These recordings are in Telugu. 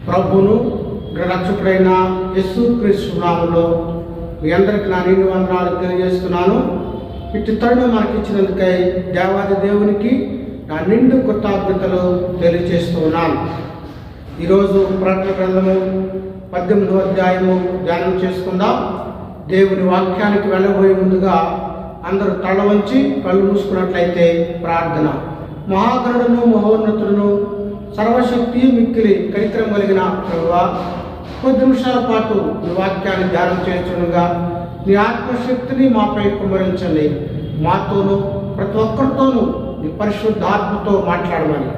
ప్రభువును రక్షకుడైన యేసుక్రీస్తు నామములో మీ అందరికీ నా నిండు వందనాలు తెలియజేస్తున్నాను. ఇటు తరుణం మనకిచ్చినందుకై దేవాది దేవునికి నా నిండు కృతజ్ఞతలు తెలియజేస్తూ ఉన్నాను. ఈరోజు ప్రకటన గ్రంథము 18వ అధ్యాయము ధ్యానం చేసుకుందాం. దేవుని వాక్యానికి వెళ్ళబోయే ముందుగా అందరూ తల వంచి కళ్ళు మూసుకున్నట్లయితే ప్రార్థన. మహాగణుడును మహోన్నతుడును సర్వశక్తి మిక్కిలి కనికరం కలిగిన ప్రభువా, కొద్ది నిమిషాల పాటు ఈ వాక్యాన్ని ధ్యానం చేస్తుండగా నీ ఆత్మశక్తిని మాపై కుమ్మరించండి. మాతోనూ ప్రతి ఒక్కరితోనూ నీ పరిశుద్ధాత్మతో మాట్లాడమని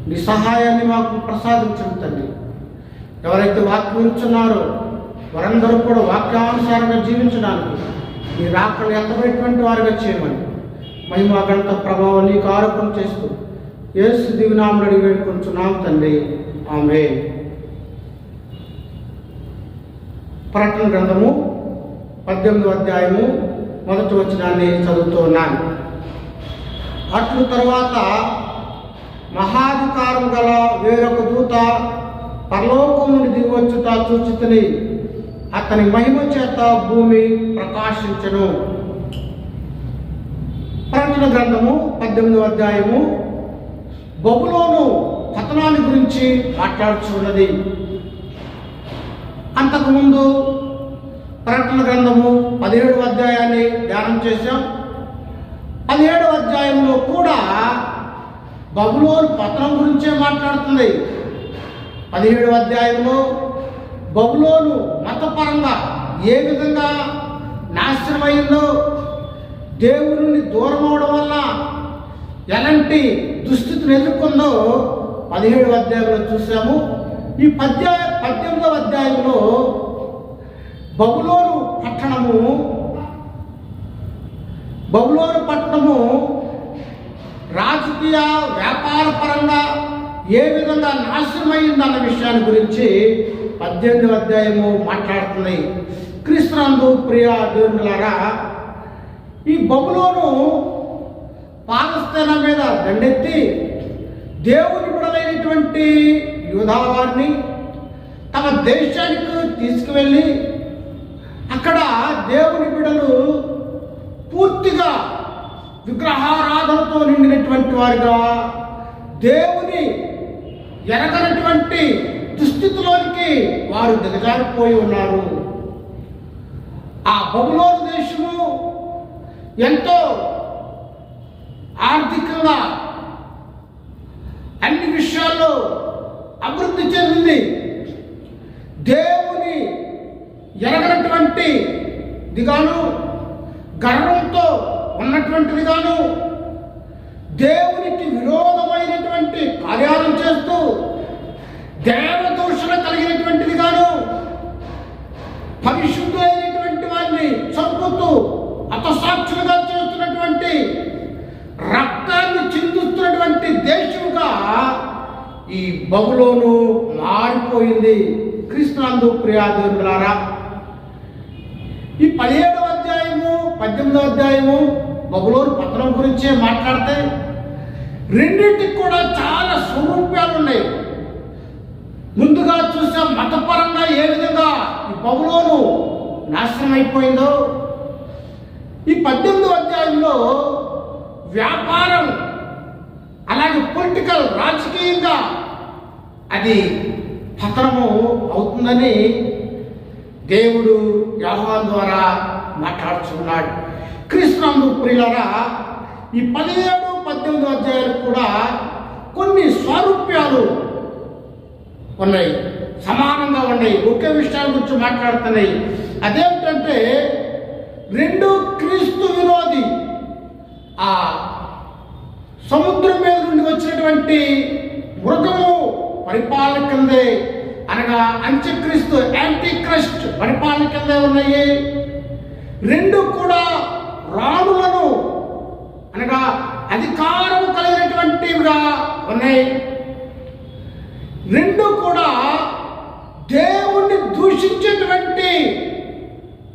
నీ సహాయాన్ని మాకు ప్రసాదించండి తండ్రి. ఎవరైతే వాక్యం వింటున్నారో వారందరూ కూడా వాక్యానుసారంగా జీవించడానికి నీ రాకలు ఎత్తబడేటువంటి వారిగా చేయమని మహిమ గంట ప్రభావం నీకు ఆరోపణ చేస్తూ యేసు దివ్యనామములో అడిగి వేడుకొంచున్నాం తండ్రి, ఆమేన్. ప్రకటన గ్రంథము 18వ అధ్యాయము 1వ వచనాన్ని చదువుతూ ఉన్నాను. అట్లు తరువాత మహాధికారం గల వేరొక దూత పరలోకం నుండి దిగివచ్చుట చూచితిని. అతని మహిమ చేత భూమి ప్రకాశించెను. ప్రకటన గ్రంథము 18వ అధ్యాయము బబులోను పతనాన్ని గురించి మాట్లాడుచున్నది. అంతకుముందు ప్రకటన గ్రంథము 17వ అధ్యాయాన్ని ధ్యానం చేశాం. 17వ అధ్యాయంలో కూడా బబులోను పతనం గురించే మాట్లాడుతుంది. 17వ అధ్యాయంలో బబులోను మతపరంగా ఏ విధంగా నాశనమైందో, దేవుని దూరం అవడం వల్ల ఎలాంటి దుస్థితిని ఎదుర్కొందో 17వ అధ్యాయంలో చూసాము. ఈ 18వ అధ్యాయంలో బబులోను పట్టణము రాజకీయ వ్యాపార పరంగా ఏ విధంగా నాశనమైందన్న విషయాన్ని గురించి 18వ అధ్యాయము మాట్లాడుతుంది. క్రీస్తునందు ప్రియ దేవునులారా, ఈ బబులోను పాలస్తీనా మీద దండెత్తి దేవుని బిడ్డలైనటువంటి యూదా వారిని తమ దేశానికి తీసుకువెళ్ళి అక్కడ దేవుని బిడ్డలు పూర్తిగా విగ్రహారాధనతో నిండినటువంటి వారిగా, దేవుని ఎరగనటువంటి దుస్థితిలోనికి వారు దిగజారిపోయి ఉన్నారు. ఆ బబులోను దేశము ఎంతో ఆర్థికంగా అన్ని విషయాల్లో అభివృద్ధి చెందింది. దేవుని ఎరగనటువంటి దిగాను, గర్వంతో ఉన్నటువంటిదిగాను, దేవునికి విరోధమైనటువంటి కార్యాలను చేస్తూ దేవదూషణ కలిగినటువంటిదిగాను, పరిశుద్ధులైనటువంటి వారిని చంపుతూ హతసాక్షులుగా చేస్తున్నటువంటి, రక్తాన్ని చిందిస్తున్నటువంటి దేశముగా ఈ బబులోను మారిపోయింది. క్రీస్తునందు ప్రియ దేవునులారా, ఈ 17వ అధ్యాయము 18వ అధ్యాయము బబులోను పతనం గురించే మాట్లాడితే రెండింటికి కూడా చాలా స్వరూపాలు ఉన్నాయి. ముందుగా చూసాం మతపరంగా ఏ విధంగా ఈ బబులోను నాశనం అయిపోయిందో. ఈ 18వ అధ్యాయంలో వ్యాపారం, అలాగే పొలిటికల్, రాజకీయంగా అది పతనము అవుతుందని దేవుడు యోహాను ద్వారా మాట్లాడుతున్నాడు. క్రీస్తునందు ప్రియులారా, ఈ 17, 18 అధ్యాయాలు కూడా కొన్ని స్వరూప్యాలు ఉన్నాయి, సమానంగా ఉన్నాయి, ఒకే విషయాల గురించి మాట్లాడుతున్నాయి. అదేమిటంటే రెండు క్రీస్తు విరోధి, ఆ సముద్రం మీద నుండి వచ్చినటువంటి మృగము పరిపాలన కిందే, అనగా అంత్యక్రీస్తు, యాంటీ క్రైస్ట్ పరిపాలన కిందే ఉన్నాయి. రెండు కూడా రాణులను, అనగా అధికారం కలిగినటువంటివిగా ఉన్నాయి. రెండు కూడా దేవుణ్ణి దూషించేటువంటి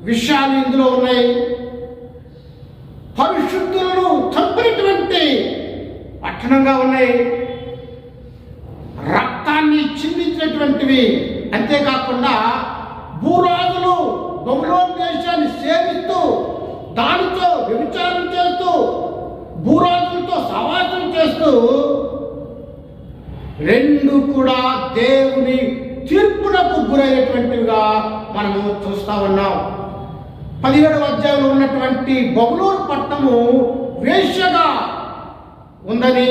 విషయాలు ఇందులో ఉన్నాయి. పరిశుద్ధులను చంపినటువంటి పట్టణంగా ఉన్నాయి. రక్తాన్ని కలిగించినటువంటివి. అంతేకాకుండా భూరాజులు బబులోను దేశాన్ని సేవిస్తూ దానితో వ్యభిచారం చేస్తూ భూరాజులతో సవాసం చేస్తూ రెండు కూడా దేవుని తీర్పునకు గురైనటువంటివిగా మనము చూస్తా ఉన్నాం. 17వ అధ్యాయంలో ఉన్నటువంటి బబులోను పట్టణము వేశ్యగా ఉందని,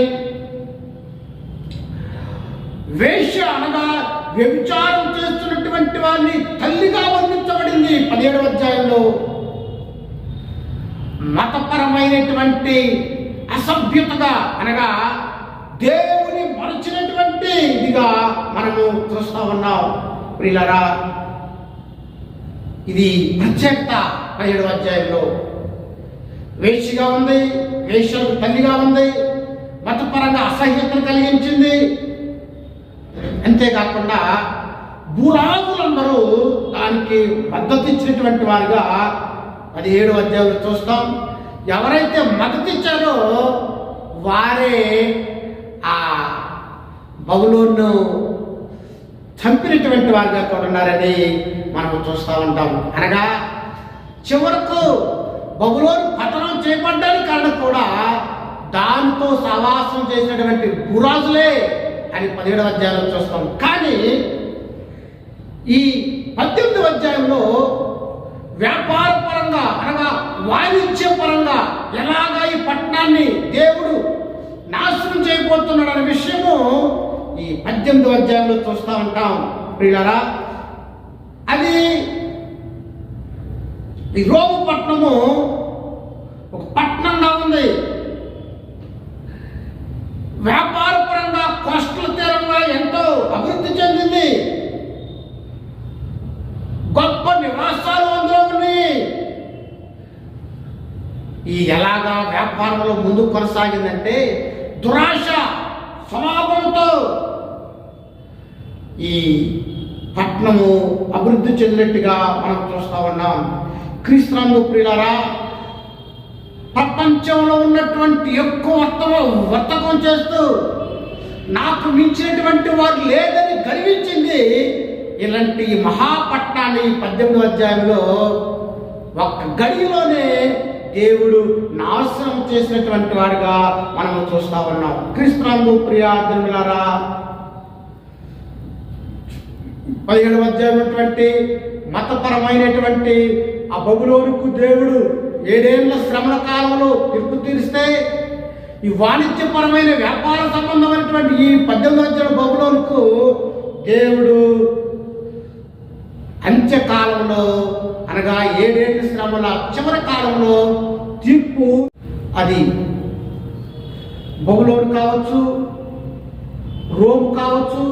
వేశ్య అనగా వ్యభిచారం చేస్తున్నటువంటి వారిని తల్లిగా వర్ణించబడింది 17వ అధ్యాయంలో. మతపరమైనటువంటి అసభ్యతగా అనగా దేవుని మరచినటువంటి ఇదిగా మనము చూస్తా ఉన్నాం. ప్రియులారా, ఇది ప్రత్యేకత 17వ అధ్యాయంలో. వేశ్యగా ఉంది, వేశ్యలకు తల్లిగా ఉంది, మతపరంగా అసహ్యతను కలిగించింది. అంతేకాకుండా భూరాజులందరూ దానికి మద్దతు ఇచ్చినటువంటి వారుగా 17వ అధ్యాయంలో చూస్తాం. ఎవరైతే మద్దతు ఇచ్చారో వారే ఆ బబులోను చంపినటువంటి వారుగా కూడా ఉన్నారని మనం చూస్తూ ఉంటాం. అనగా చివరకు బబులోను పతనం చేయబడ్డానికి కారణం కూడా దానితో సహవాసం చేసినటువంటి భూరాజులే అని 17వ అధ్యాయంలో చూస్తాం. కానీ ఈ 18వ అధ్యాయంలో వ్యాపార పరంగా అనగా వాణిజ్య పరంగా ఎలాగా ఈ పట్టణాన్ని దేవుడు నాశనం చేయబోతున్నాడు అనే విషయము ఈ 18వ అధ్యాయంలో చూస్తూ ఉంటాం. ప్రియులారా, అది ఈ రోము పట్టణము ఒక పట్టణంగా ఉంది. వ్యాపార పరంగా కోస్టల్ తీరంగా ఎంతో అభివృద్ధి చెందింది. గొప్ప నివాసాలు అందులో ఉన్నాయి. ఈ ఎలాగా వ్యాపారంలో ముందుకు కొనసాగిందంటే దురాశ స్వభావంతో ఈ పట్టణము అభివృద్ధి చెందినట్టుగా మనం చూస్తూ ఉన్నాం. క్రీస్తునందు ప్రియులారా, ప్రపంచంలో ఉన్నటువంటి ఎక్కువ వర్తకం చేస్తూ నాకు మించినటువంటి వారు లేదని గర్వించింది ఇలాంటి మహాపట్నాన్ని 18వ అధ్యాయంలో ఒక్క గడిలోనే దేవుడు నాశనం చేసినటువంటి వాడిగా మనం చూస్తా ఉన్నాం. క్రీస్తునందు ప్రియార్థులారా, 17వ అధ్యాయమైనటువంటి మతపరమైనటువంటి ఆ బబులోనుకు దేవుడు 7 ఏళ్ల శ్రమల కాలంలో తీర్పు తీరిస్తే ఈ వాణిజ్యపరమైన వ్యాపార సంబంధమైనటువంటి ఈ 18వ అధ్యాయం బబులోనుకు దేవుడు అంత్యకాలంలో అనగా 7 ఏళ్ల శ్రమల చివరి కాలంలో తీర్పు, అది బబులోను కావచ్చు, రోమ్ కావచ్చు,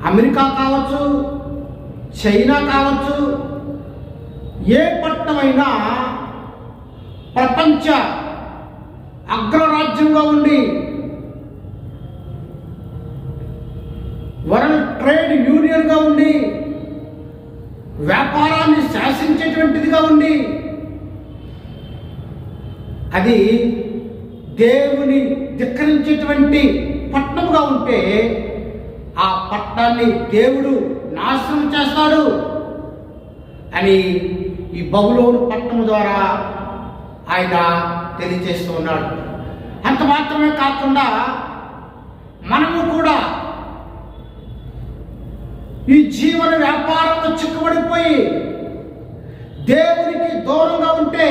అమెరికా కావచ్చు, చైనా కావచ్చు, ఏ పట్టణమైనా ప్రపంచ అగ్రరాజ్యంగా ఉండి వరల్డ్ ట్రేడ్ యూనియన్గా ఉండి వ్యాపారాన్ని శాసించేటువంటిదిగా ఉండి అది దేవుని ధిక్కరించేటువంటి పట్టణంగా ఉంటే ఆ పట్టణాన్ని దేవుడు నాశనం చేస్తాడు అని ఈ బబులోను పట్టణం ద్వారా ఆయన తెలియజేస్తూ ఉన్నాడు. అంత మాత్రమే కాకుండా మనము కూడా ఈ జీవన వ్యాపారంలో చిక్కుబడిపోయి దేవునికి దూరంగా ఉంటే,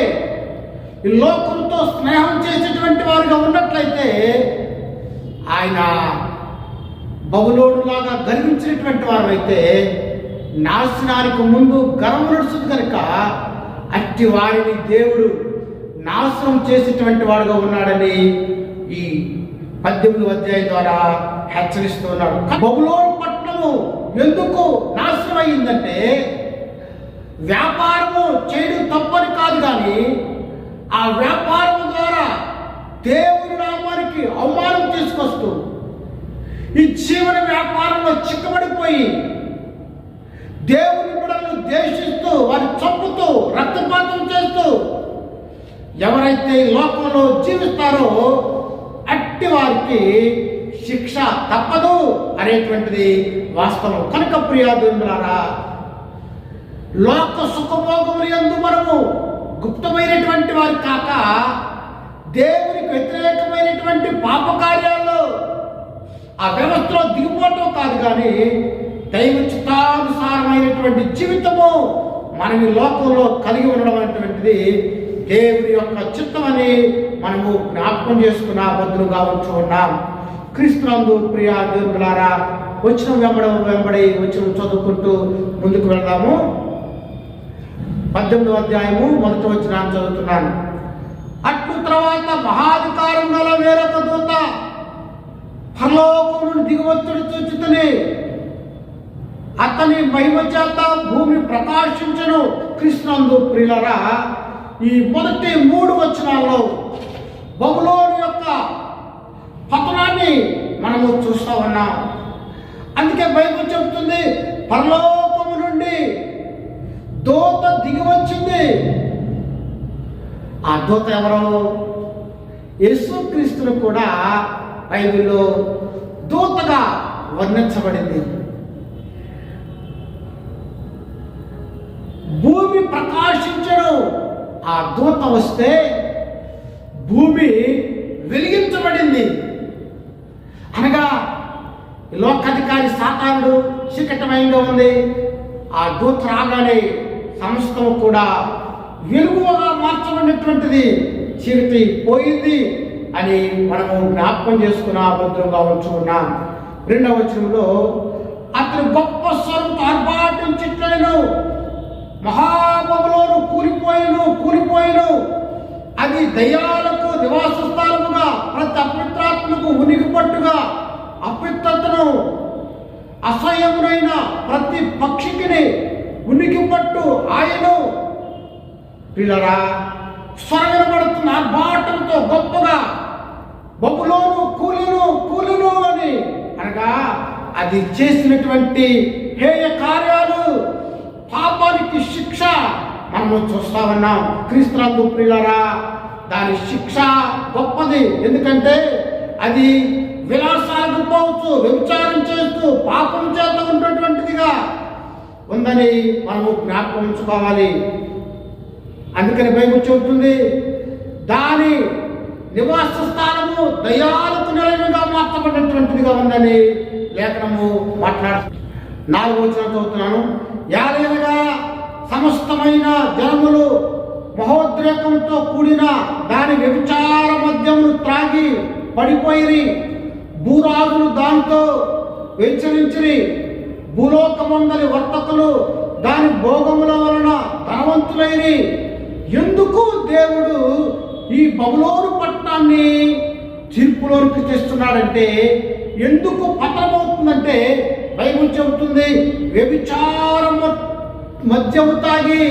ఈ లోకంతో స్నేహం చేసేటువంటి వారుగా ఉన్నట్లయితే ఆయన బబులోనులాగా గర్వించినటువంటి వారు అయితే నాశనానికి ముందు గర్వం నడుస్తుంది కనుక అట్టి వారిని దేవుడు నాశనం చేసేటువంటి వాడుగా ఉన్నాడని ఈ 18వ అధ్యాయం ద్వారా హెచ్చరిస్తూ ఉన్నాడు. బబులోను పట్టణము ఎందుకు నాశనం అయ్యిందంటే వ్యాపారము చేయడం తప్పని కాదు, కానీ ఆ వ్యాపారం ద్వారా దేవుని నామానికి అవమానం తీసుకొస్తూ ఈ జీవన వ్యాపారంలో చిక్కబడిపోయి దేవుని బిడ్డలను ద్వేషిస్తూ వారిని చంపుతూ రక్తపాతం చేస్తూ ఎవరైతే లోకంలో జీవిస్తారో అట్టి వారికి శిక్ష తప్పదు అనేటువంటిది వాస్తవం. కనుక ప్రియాదులారా, లోక సుఖభోగములు యందు మనము గుప్తమైనటువంటి వారు కాక దేవునికి వ్యతిరేకమైనటువంటి పాప కార్యాల్లో ఆ వ్యవస్థలో దిగిపోవటం కాదు, కానీ దైవ చిత్తానుసారమైనటువంటి జీవితము మనం ఈ లోకంలో కలిగి ఉండడం అనేటువంటిది దేవుని యొక్క చిత్తం అని మనము జ్ఞాపకం చేసుకున్న భద్రుగా ఉంటూ ఉన్నాం. క్రీస్తునందు ప్రియ దేవులారా, వచ్చిన వెంబడి వచ్చిన చదువుకుంటూ ముందుకు వెళ్దాము. 18వ అధ్యాయము 1వ వచనాన్ని చదువుతున్నాను. అట్లు తర్వాత మహాధికారం గల వేరొక దూత పరలోకం నుండి దిగువచ్చుడు చూచుతని అతని మహిమ చేత భూమి ప్రకాశించను. కృష్ణందు ప్రియులరా, ఈ మొదటి 3 వచనాల్లో బబులోను యొక్క పతనాన్ని మనము చూస్తూ ఉన్నాం. అందుకే బైబిల్ చెబుతుంది, పరలోకము నుండి దూత దిగి వచ్చింది. ఆ దూత ఎవరు? యేసుక్రీస్తును కూడా బైబిల్లో దూతగా వర్ణించబడింది. భూమి ప్రకాశించను. ఆ దూత వస్తే భూమి వెలిగించబడింది. అనగా లోకాధికారి సాతానుడు చీకటమయంగా ఉంది. ఆ దూత రాగానే సమస్తము కూడా వెలుగుగా మార్చబడినటువంటిది, చీకటి పోయింది అని మనము జ్ఞాపకం చేసుకున్న భద్రంగా ఉంచుకున్నాం. 2వ వచనంలో అతని గొప్ప స్వరంతో ఆర్భాటించిట్లను, మహాబబులోను కూలిపోయిను, అది దయ్యాలకు నివాస స్థానముగా, ప్రతి అపవిత్రాత్మకు ఉనికి పట్టుగా, అపవిత్రతను అసహ్యమునైన ప్రతి పక్షికిని ఉనికి పట్టు ఆయను. పిల్లరా, స్వరం వినబడుతున్న ఆర్భాటంతో గొప్పగా బబులోను కూలిను అని, అనగా అది చేసినటువంటి హేయ కార్యాలు, పాపానికి శిక్ష మనము చూస్తా ఉన్నాం. క్రీస్తునందు ప్రియులారా, దాని శిక్ష గొప్పది. ఎందుకంటే అది విలాసాలకు పోవచ్చు, వ్యభిచారం చేస్తూ పాపం చేత ఉన్నటువంటిదిగా ఉందని మనము జ్ఞాపకం ఉంచుకోవాలి. అందుకని బైబిల్ చెబుతుంది, దాని నివాస స్థానము దయ్యాలకు నిలయంగా మార్చబడినటువంటిదిగా ఉందని లేఖనము మాట్లాడుతుంది. 4వ వచనం చదువుతున్నాను. యాలయనగా సమస్తమైన జనములు మహోద్రేకంతో కూడిన దాని వ్యభిచార మద్యమును త్రాగి పడిపోయిరి. భూరాజులు దాంతో వెచ్చరించిరి. భూలోకమందలి వర్తకులు దాని భోగముల వలన ధనవంతులైరి. ఎందుకు దేవుడు ఈ బబులోను పట్టణాన్ని తీర్పులోనికి తెస్తున్నాడంటే, ఎందుకు పతనమవుతుందంటే బైబిల్ చెబుతుంది, వ్యభిచారం మద్యము తాగి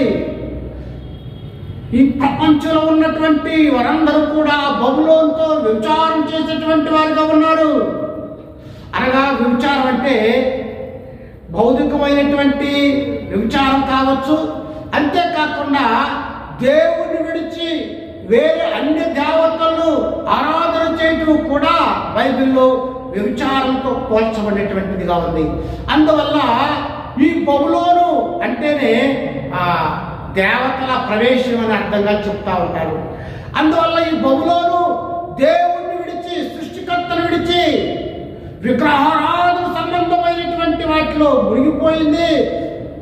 ఈ ప్రపంచంలో ఉన్నటువంటి వారందరూ కూడా బబులోనుతో వ్యభిచారం చేసేటువంటి వారుగా ఉన్నారు. అనగా వ్యభిచారం అంటే భౌతికమైనటువంటి వ్యభిచారం కావచ్చు, అంతేకాకుండా దేవుని విడిచి వేరే అన్య దేవతలను ఆరాధన చేయటం కూడా బైబిల్లో వ్యభిచారంతో పోల్చబడినటువంటిదిగా ఉంది. అందువల్ల ఈ బబులోను అంటేనే దేవతల ప్రవేశం అని అర్థంగా చెప్తా ఉంటారు. అందువల్ల ఈ బబులోను దేవుణ్ణి విడిచి, సృష్టికర్తను విడిచి విగ్రహారాధన సంబంధమైనటువంటి వాటిలో మునిగిపోయింది,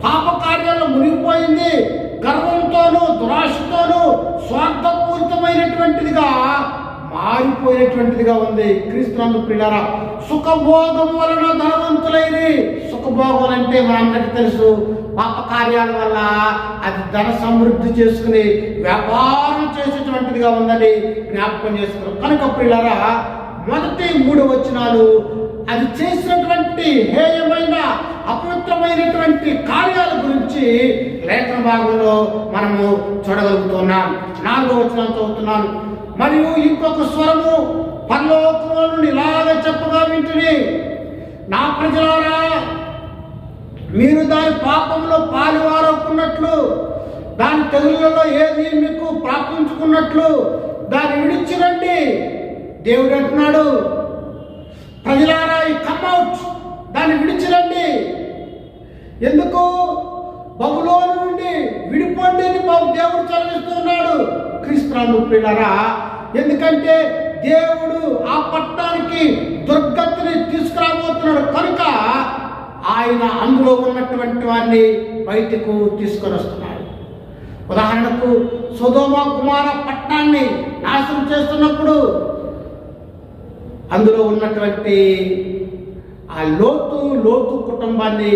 పాప కార్యాల్లో మునిగిపోయింది. గర్వంతోనూ దురాశతోనూ స్వార్థపూరితమైనటువంటిదిగా మారిపోయినటువంటిదిగా ఉంది. క్రీస్తునందు ప్రియులారా, సుఖభోగం వలన ధనవంతులైరి. సుఖభోగం అంటే మనందరికీ తెలుసు, పాప కార్యాల వల్ల అది ధన సమృద్ధి చేసుకుని వ్యాపారం చేసేటువంటిదిగా ఉందని జ్ఞాపకం చేసుకున్నాం. కనుక ప్రియులారా, మొదటి 3 వచనాలు అది చేసినటువంటి హేయమైన అపవిత్రమైనటువంటి కార్యాల గురించి లేఖన భాగంలో మనము చూడగలుగుతున్నాం. 4వ వచనం చదువుతున్నాను. మరియు ఇంకొక స్వరము పరలోకములో నుండి ఇలాగ చెప్పగా వింటిని, నా ప్రజలారా, మీరు దాని పాపంలో పాలువారకున్నట్లు, దాని తెగుళ్ళలో ఏది మీకు ప్రాప్తించుకున్నట్లు దాన్ని విడిచిరండి. దేవుడు అంటున్నాడు, ప్రజలారా, ఈ కమ్అవుట్, దాన్ని విడిచిరండి. ఎందుకు? బబులోను నుండి విడిపోండి అని దేవుడు చదివిస్తున్నాడు క్రీస్తునందు ప్రియులారా. ఎందుకంటే దేవుడు ఆ పట్టణానికి దుర్గతిని తీసుకురాబోతున్నాడు కనుక ఆయన అందులో ఉన్నటువంటి వారిని బయటకు తీసుకొని వస్తున్నాడు. ఉదాహరణకు సొదొమ గుమొర్రా పట్టణాన్ని నాశనం చేస్తున్నప్పుడు అందులో ఉన్నటువంటి ఆ లోతు కుటుంబాన్ని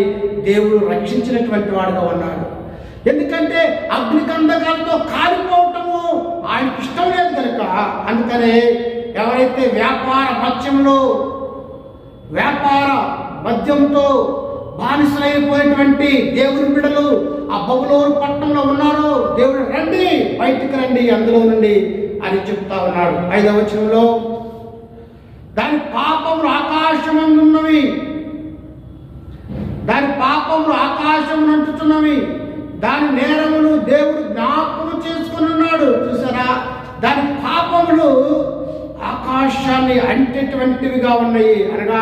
దేవుడు రక్షించినటువంటి వాడుగా ఉన్నాడు. ఎందుకంటే అగ్నికందకాలతో కాలిపోవటము ఆయనకి ఇష్టం లేదు కనుక. అందుకనే ఎవరైతే వ్యాపార మద్యంతో బానిసలైపోయినటువంటి దేవుని బిడ్డలు ఆ బబులోను పట్టణంలో ఉన్నారో దేవుడు రండి, బయటికి రండి అందులో నుండి అని చెప్తా ఉన్నాడు. 5వ వచనంలో దాని పాపములు ఆకాశమందున్నవి, దాని పాపములు ఆకాశమునంటుచున్నవి, దాని నేరములు దేవుడు జ్ఞాపకం చేసుకుని ఉన్నాడు. చూసారా? దాని పాపములు ఆకాశాన్ని అంటేటువంటివిగా ఉన్నాయి, అనగా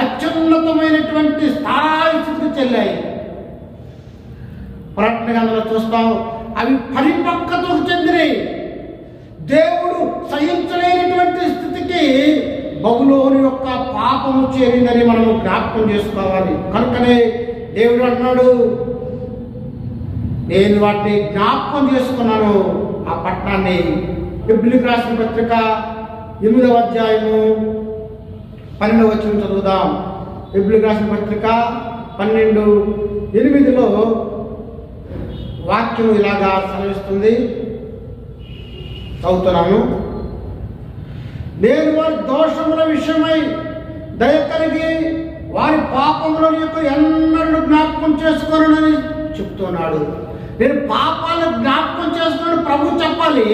అత్యున్నతమైనటువంటి స్థాయికి చెల్లాయి. ప్రకటన గ్రంథంలో చూస్తాం, అవి పరిపక్వతకు చెందినవి. దేవుడు సహించలేనటువంటి స్థితికి బబులోను యొక్క పాపము చేరిందని మనము జ్ఞాపకం చేసుకోవాలి. కనుకనే దేవుడు అంటున్నాడు, నేను వాటిని జ్ఞాపకం చేసుకున్నాను ఆ పట్టణాన్ని. హెబ్రీయులకు రాసిన పత్రిక 8వ అధ్యాయము 12వ వచనం చదువుదాం. హెబ్రీయులకు రాసిన పత్రిక 12:8లో వాక్యం ఇలాగా సెలవిస్తుంది, చదువుతున్నాను. నేను వారి దోషముల విషయమై దయ కలిగి వారి పాపముల యొక్క ఎన్నడూ జ్ఞాపకం చేసుకోనని చెప్తున్నాడు. నేను పాపాలను జ్ఞాపకం చేసుకుని ప్రభు చెప్పాలి.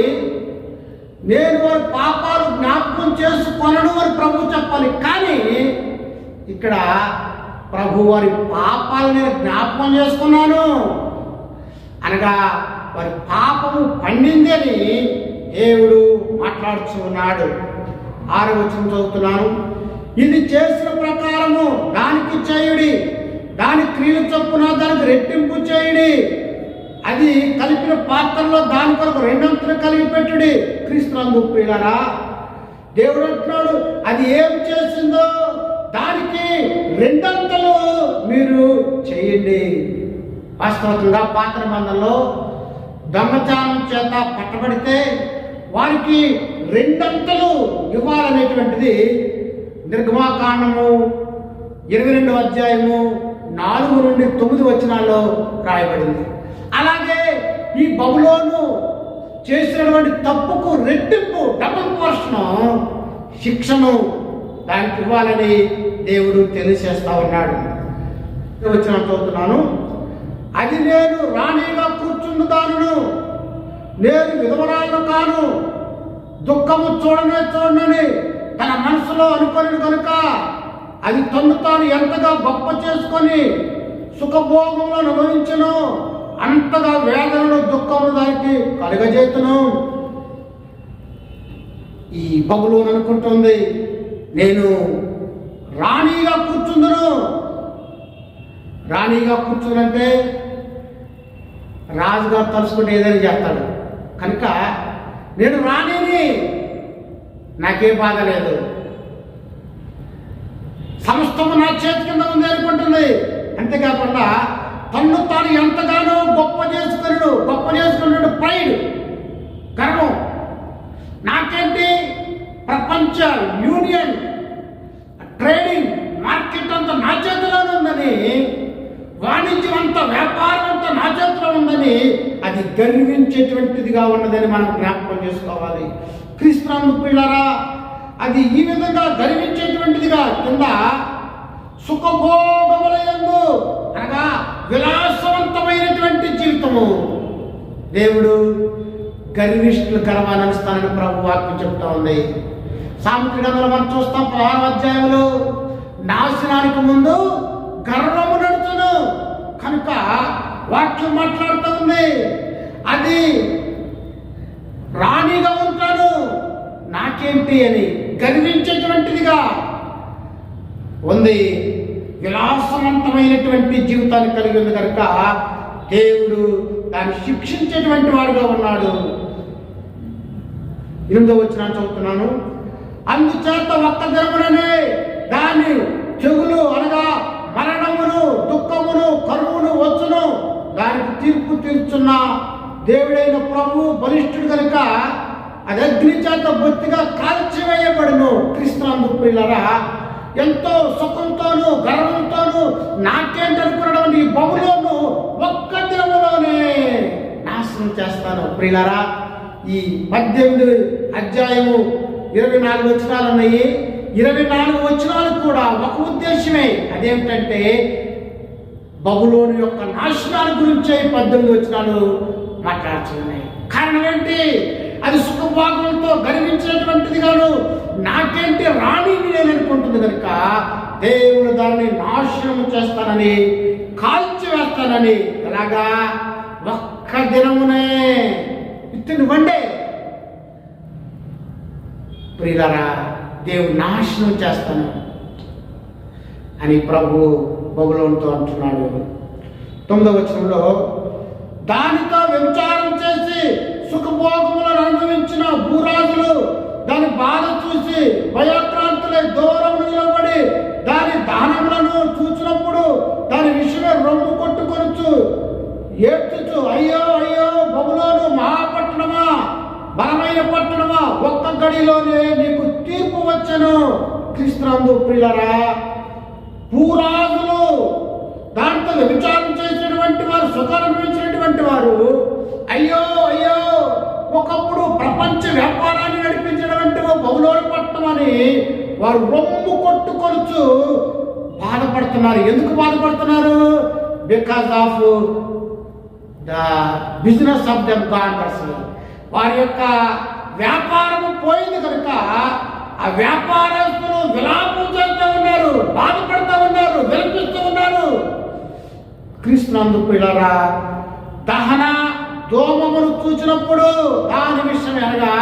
నేను వారి పాపాలు జ్ఞాపకం చేసుకోనను అని ప్రభు చెప్పాలి. కానీ ఇక్కడ ప్రభు వారి పాపాలు నేను జ్ఞాపకం చేసుకున్నాను అనగా వారి పాపము పండింది అని దేవుడు మాట్లాడుతూ ఉన్నాడు. 6వ వచనం చదువుతున్నాను. ఇది చేసిన ప్రకారము దానికి చేయుడి, దాని క్రియలు చొప్పున దానికి రెట్టింపు చేయుడి, అది కలిపిన పాత్రలో దాని కొరకు 2 కలిపి పెట్టుడి. క్రీస్తునందు ప్రియులారా, దేవుడు అంటున్నాడు, అది ఏం చేసిందో దానికి 2 మీరు చేయండి. వాస్తవంగా పాత నిబంధనలో దొంగతనం చేత పట్టబడితే వారికి 2 ఇవ్వాలనేటువంటిది నిర్గమాకాండము 22వ అధ్యాయము 4 నుండి 9 వచనాల్లో రాయబడింది. అలాగే ఈ బబులోను చేసినటువంటి తప్పుకు రెట్టింపు డబుల్ పోర్షన్ శిక్షను దానికి ఇవ్వాలని దేవుడు తెలియజేస్తా ఉన్నాడు. వచనం చదువుతున్నాను. అది నేను రాణిగా కూర్చున్నదాను, నేను విధవరాలను కాను, దుఃఖము చూడనని తన మనసులో అనుకోని కనుక అది తను తాను ఎంతగా గొప్ప చేసుకొని సుఖభోగంలో అనుభవించను, అంతగా వేదనను దుఃఖము దానికి కలుగజేతును. ఈ బబులోను అనుకుంటుంది, నేను రాణిగా కూర్చుందును. రాణిగా కూర్చుందంటే రాజుగారు తలుసుకుంటే ఏదైనా చేస్తాడు కనుక నేను రాణిని, నాకే బాధ లేదు, సమస్తము నా చేతి కింద ఉంది అనుకుంటుంది. అంతేకాకుండా తన్ను తాను ఎంతగానో గొప్ప చేసుకున్నాడు ప్రైడ్, గర్వం. నాకేంటి, ప్రపంచ యూనియన్ ట్రేడింగ్ మార్కెట్ అంతా నా చేతిలోనే ఉందని, వాణిజ్యం అంతా వ్యాపారం అంతా నా చేతిలో ఉందని అది గర్వించేటువంటిదిగా ఉన్నదని మనం జ్ఞాపకం చేసుకోవాలి. క్రీస్తునందు ప్రియులారా, అది ఈ విధంగా గర్వించేటువంటిదిగా కింద సుఖభోగములయందు అనగా విలాసవంతమైనటువంటి జీవితము దేవుడు గర్విష్ఠులు గర్వాననిస్తానని ప్రభు వాక్యం చెప్తా ఉంది. సామెతల గ్రంథంలో మనం చూస్తాం 16వ అధ్యాయంలో, నాశనానికి ముందు గర్వము నడుచును. కనుక వాక్యం మాట్లాడుతూ ఉంది, అది రాణిగా ఉంటాను నాకేంటి అని గర్వించేటువంటిదిగా ఉంది. విలాసవంతమైనటువంటి జీవితాన్ని కలిగి ఉంది కనుక దేవుడు దాన్ని శిక్షించేటువంటి వాడుగా ఉన్నాడు. 8వ వచనాన్ని చదువుతున్నాను. అందుచేత ఒక్క దినముననే దాని చెగులు అనగా మరణమును, దుఃఖమును, కరువును వచ్చును. దానికి తీర్పు తీర్చున్న దేవుడైన ప్రభువు బలిష్ఠుడు కనుక అది అగ్ని చేత బొత్తిగా కాల్చివేయబడును. క్రీస్తునందు ప్రియులారా, ఎంతో సుఖంతోనూ గర్వంతోనూ నాకేంటనుకున్నాడు ఈ బబులోను ఒక్క దినములోనే నాశనం చేస్తాను. ప్రియులారా, ఈ 18 అధ్యాయము 24 వచనాలు ఉన్నాయి. 24 వచనాలు కూడా ఒక ఉద్దేశమే. అదేమిటంటే బబులోను యొక్క నాశనాల గురించే 18 వచనాలు మాట్లాడుతున్నాయి. కారణం ఏంటి? అది సుఖభాగంతో గర్వించినటువంటిది కాదు, నాకేంటి రాణిని నేను అనుకుంటుంది కనుక దేవుడు దాన్ని నాశనం చేస్తానని, కాల్చివేస్తానని. ఎలాగా? ఒక్క దినమునే, ఇతను వండే. ప్రియులారా, దేవుడు నాశనం చేస్తాను అని ప్రభు బబులోనుతో అంటున్నాడు. 9వ వచనంలో దానితో వ్యభిచారం చేసి సుఖభోగములను అనుభవించిన భూరాజులు దాని బాధ చూసి భయాక్రాంతులై దూరం నిలబడి దాని దానములను చూసినప్పుడు దాని విషయమే రొమ్ము కొట్టుకొనుచు ఏడ్చుచు, అయ్యో అయ్యో బబులోను మహాపట్టణమా, బలమైన పట్టణమా, ఒక్క గడిలోనే నీకు తీర్పు వచ్చెను. క్రీస్తునందు ప్రియులారా, భూరాజులు దాంతో వ్యభిచారం చేసినటువంటి వారు, సుఖాలు అనుభవించినటువంటి వారు, అయ్యో అయ్యో ఒకప్పుడు ప్రపంచ వ్యాపారాన్ని నడిపించినటువంటి బబులోను పట్టణం అని వారు రొమ్ము కొట్టుకొనుచు బాధపడుతున్నారు. ఎందుకు బాధపడుతున్నారు? Because of the business of them gone person. వారి యొక్క వ్యాపారము పోయింది కనుక ఆ వ్యాపారస్తులు విలాపం చేస్తూ ఉన్నారు, బాధపడుతూ ఉన్నారు, విలపిస్తూ ఉన్నారు. క్రీస్తునందు ప్రియులారా, దహన దోమమును చూసినప్పుడు దాని విషయం అనగా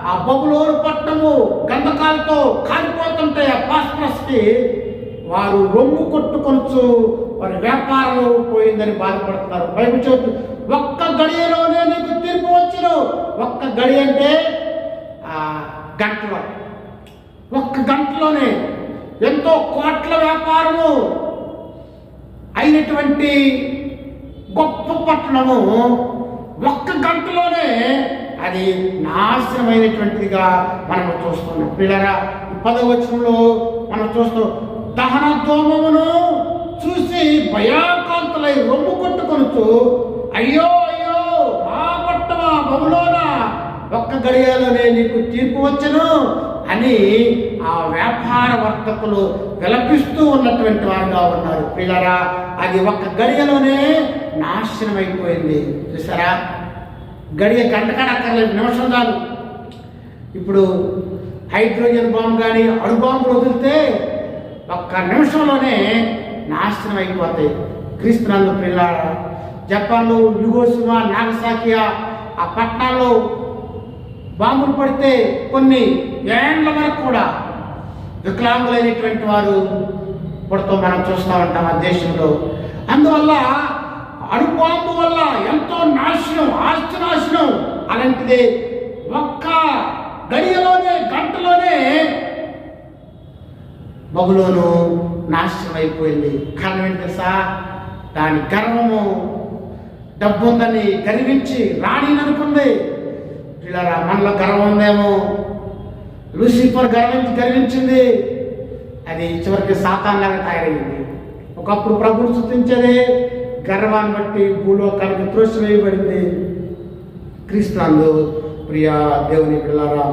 ఆ బబులోను పట్టణము గంధకాలతో కాలిపోతుంటే ఆ పాస్పరస్కి వారు రొమ్ము కొట్టుకొనుచు వారి వ్యాపారం పోయిందని బాధపడుతున్నారు. బైబిల్ చెబుతూ ఒక్క గడియలోనే నీకు తీర్పు వచ్చును. ఒక్క గడి అంటే గంటలో, ఒక్క గంటలోనే ఎంతో కోట్ల వ్యాపారము అయినటువంటి గొప్ప పట్టణము ఒక్క గంటలోనే అది నాశనమైనటువంటిదిగా మనం చూస్తున్నాం. పిల్లరా, 10వ వచనంలో మనం చూస్తూ దహన దోమమును చూసి భయాకాంతులై రొమ్ము కొట్టుకొనుచు, అయ్యో అయ్యో మా పట్టణమా బబులోనా, ఒక్క గడియలోనే నీకు తీర్పు వచ్చెను అని ఆ వ్యాపార వర్తకులు విలపిస్తూ ఉన్నటువంటి వారుగా ఉన్నారు. పిల్లరా, అది ఒక్క గడియలోనే నాశనం అయిపోయింది. చూసారా, గడియ గంటకడక్కర్లేదు, నిమిషం చాలు. ఇప్పుడు హైడ్రోజన్ బాంబు కానీ అణు బాంబులు వదిలితే ఒక్క నిమిషంలోనే నాశనం అయిపోతాయి. క్రీస్తునందు పిల్లారా, జపాన్లో యుగోసిమా, నాగసాకి ఆ పట్టణాల్లో బాంబులు పడితే కొన్ని ఏండ్ల వరకు కూడా వికలాంగులైనటువంటి వారు పడుతూ మనం చూస్తూ ఉంటాం ఆ దేశంలో. అందువల్ల అణుబాంబు వల్ల ఎంతో నాశనం, ఆస్తి నాశనం. అలాంటిది ఒక్క గడియలోనే, గంటలోనే బబులోను నాశనం అయిపోయింది. కారణం ఏంటి తెలుసా? దాని గర్వము, డబ్బు ఉందని గర్వించి రాణిని అనుకుంది. ఇలా మనలో గర్వం ఉందేమో, లూసిఫర్ గర్వించింది, అది చివరికి సాతాన్లాగా తయారైంది. ఒకప్పుడు ప్రభువును స్తుతించేది, గర్వాన్ని బట్టి భూలోకానికి త్రోసివేయబడింది. క్రీస్తునందు ప్రియ దేవుని పిల్లారా,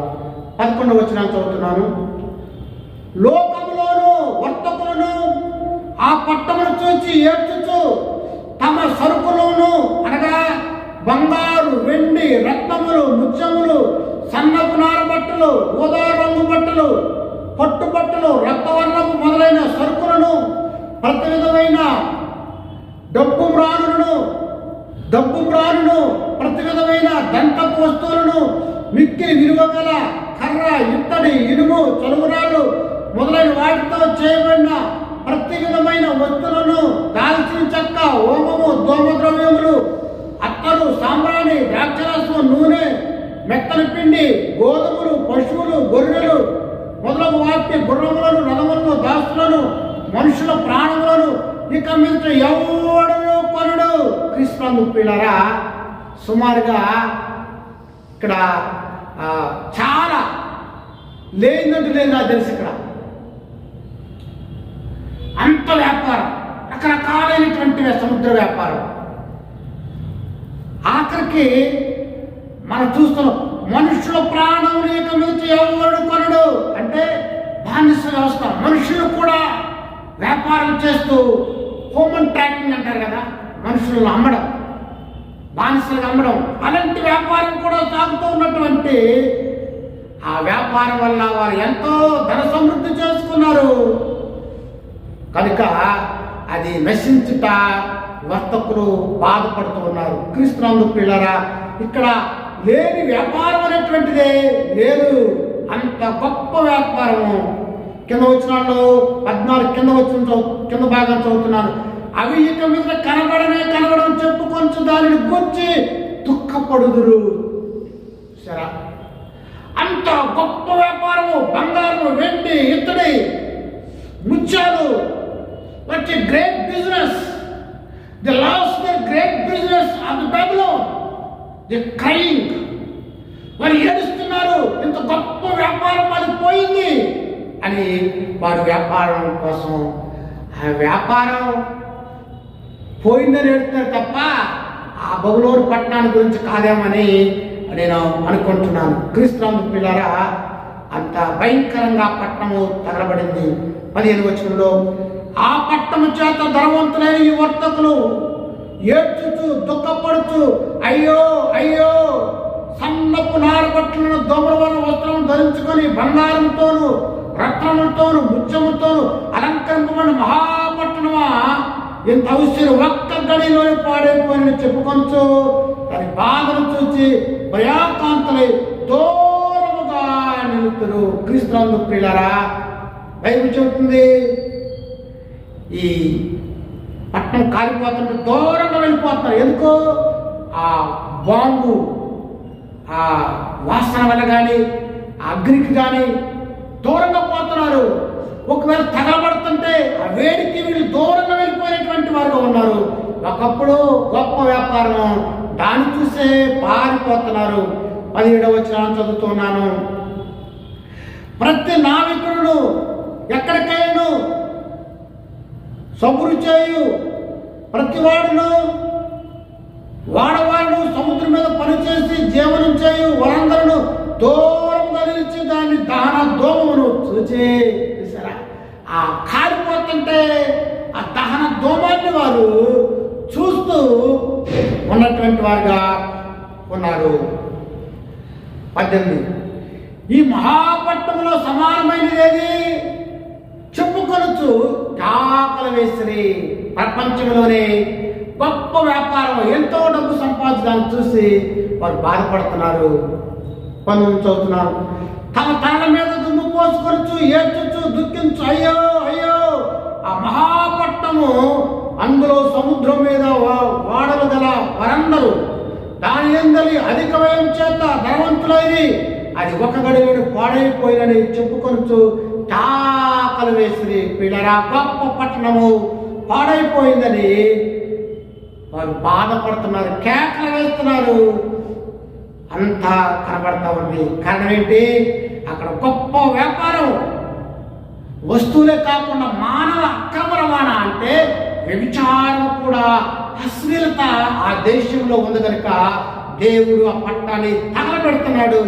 11వ వచనం చదువుతున్నాను. లోకములోను వర్తకులను ఆ పట్టణమును చూచి ఏడ్చుచు తమ సరుకులను అనగా బంగారు, వెండి, రత్నములు, ముత్యములు, సన్నపు నార బట్టలు, ఊదా రంగు బట్టలు, పట్టు బట్టలు, రక్తవర్ణము మొదలైన సరుకులను, ప్రతి విధమైన డబ్బు మ్రానును, ప్రతి విధమైన దంతపు వస్తువులను, మిక్కిలి విలువ గల కర్ర, ఇత్తడి, ఇనుము, చలుగురాలు మొదలైన వాటితో చేయబడిన ప్రతి విధమైన వస్తువులను, దాల్చిన చెక్క, ఓమము, ధూమద్రవ్యములు, అత్తరు, సాంబ్రాణి, ద్రాక్షరసము, నూనె, మెత్తని పిండి, గోధుమలు, పశువులు, గొర్రెలు మొదలగు వాటి గుర్రములను, రథములను, దాసులను, మనుషుల ప్రాణములను ఇక మీద ఎవడను కొనడు. క్రీస్తు పిల్లరా, సుమారుగా ఇక్కడ చాలా లేదంటే లేదు నాకు తెలుసు. ఇక్కడ అంత వ్యాపారం, రకరకాలైనటువంటి సముద్ర వ్యాపారం. ఆఖరికి మనం చూస్తున్నాం, మనుషుల ప్రాణం ఇక మీద ఎవడు కొనడు అంటే బానిస వ్యవస్థ. మనుషులు కూడా వ్యాపారం చేస్తూ హ్యూమన్ ట్రాకింగ్ అంటారు కదా, మనుషులను అమ్మడం, బానిసలుగా అమ్మడం, అలాంటి వ్యాపారం కూడా సాగుతూ ఉన్నటువంటి ఆ వ్యాపారం వల్ల వారు ఎంతో ధన సమృద్ధి చేసుకున్నారు. కనుక అది నశించుట వర్తకులు బాధపడుతూ ఉన్నారు. క్రీస్తునందు పిల్లరా, ఇక్కడ లేని వ్యాపారం అనేటువంటిదే లేదు. అంత గొప్ప వ్యాపారము. కింద వచ్చినాళ్ళు 14 కింద భాగం చదువుతున్నాను. అవి ఇక మీద కనబడడం చెప్పుకొంచు దానిని గురించి దుఃఖపడుదురు. సరే, అంత గొప్ప వ్యాపారము, బంగారము, వెండి, ఇత్తడి, ముత్యాలు, what a great business. The last the great business of the Bible. The crying, వారు ఏడుస్తున్నారు, ఇంత గొప్ప వ్యాపారం అది పోయింది అని. వారు వ్యాపారం కోసం, ఆ వ్యాపారం పోయిందని ఏడుస్తున్నారు తప్ప ఆ బబులోను పట్టణాన్ని గురించి కాదేమని నేను అనుకుంటున్నాను. క్రీస్తునందు పిల్లరా, అంత భయంకరంగా పట్టణము తగలబడింది. 15వ వచనంలో, ఆ పట్టణము చేత ధనవంతులైన ఈ వర్తకులు ఏడ్చుచు దుఃఖపడుచు, అయ్యో అయ్యో, సన్నపు నారబట్టలను, దోమరవన వస్త్రం ధరించుకొని బంగారంతోను, రత్నములతోను, ముత్యములతోను అలంకరింపబడిన మహాపట్టణమా, ఇంత అవసరం ఒక్క గడిలోనే పాడైపోయిన చెప్పుకొంచు దాని బాధను చూచి భయాకాంతులై దూరముగా నిలుతురు. క్రీస్తునందు ప్రియులారా, బైబిల్ చెబుతుంది, ఈ పట్టణం కాలిపోతుంటే దూరంగా వెళ్ళిపోతున్నారు. ఎందుకో ఆ బాంబు, ఆ వాసన వల్ల కానీ, ఆ అగ్నికి కానీ దూరంగా పోతున్నారు. ఒకవేళ తగలబడుతుంటే ఆ వేడికి వీళ్ళు దూరంగా వెళ్ళిపోయినటువంటి వారుగా ఉన్నారు. ఒకప్పుడు గొప్ప వ్యాపారం, దాన్ని చూసే పారిపోతున్నారు. 17వ వచనం చదువుతున్నాను. ప్రతి నావికుడు ఎక్కడికైనా సబురు చేయు, ప్రతివాడును వాడవాడును సముద్రం మీద పనిచేసి జీవనం చేయు వారందరూ దూరంగా నిలిచి దాన్ని దహన దోమమును చూచి, చూసారా, ఆ కాలిపోతుంటే ఆ దహన దోమాన్ని వారు చూస్తూ ఉన్నటువంటి వారుగా ఉన్నారు. 18, ఈ మహాపట్టణంలో సమానమైనది ఏది చెప్పుకొనొచ్చు కాకలు వేసిరి. ప్రపంచంలోనే గొప్ప వ్యాపారం, ఎంతో డబ్బు సంపాదించడానికి చూసి వారు బాధపడుతున్నారు. 19 చదువుతున్నారు. తమ తల మీద దుమ్ము పోసుకొనొచ్చు, ఏడ్చొచ్చు, దుఃఖించు, అయ్యో అయ్యో, ఆ మహాపట్టణము, అందులో సముద్రం మీద వాడలు గల వారందరూ దాని ఎందలి అధిక వ్యయం చేత ధనవంతులైరి, అది ఒక గడిలోని పాడైపోయినని చెప్పుకొనొచ్చు టాకలు వేసిరి. పిల్లరా, గొప్ప పట్టణము పాడైపోయిందని వారు బాధపడుతున్నారు, కేకలు వేస్తున్నారు. అంతా కనబడతా ఉంది. కారణం ఏంటి? అక్కడ గొప్ప వ్యాపారం, వస్తువులే కాకుండా మానవ అక్రమ రవాణా, అంటే వ్యభిచారం కూడా, అశ్లీలత ఆ దేశంలో ఉంది కనుక దేవుడు ఆ పట్టాన్ని తగలబెడుతున్నాడు.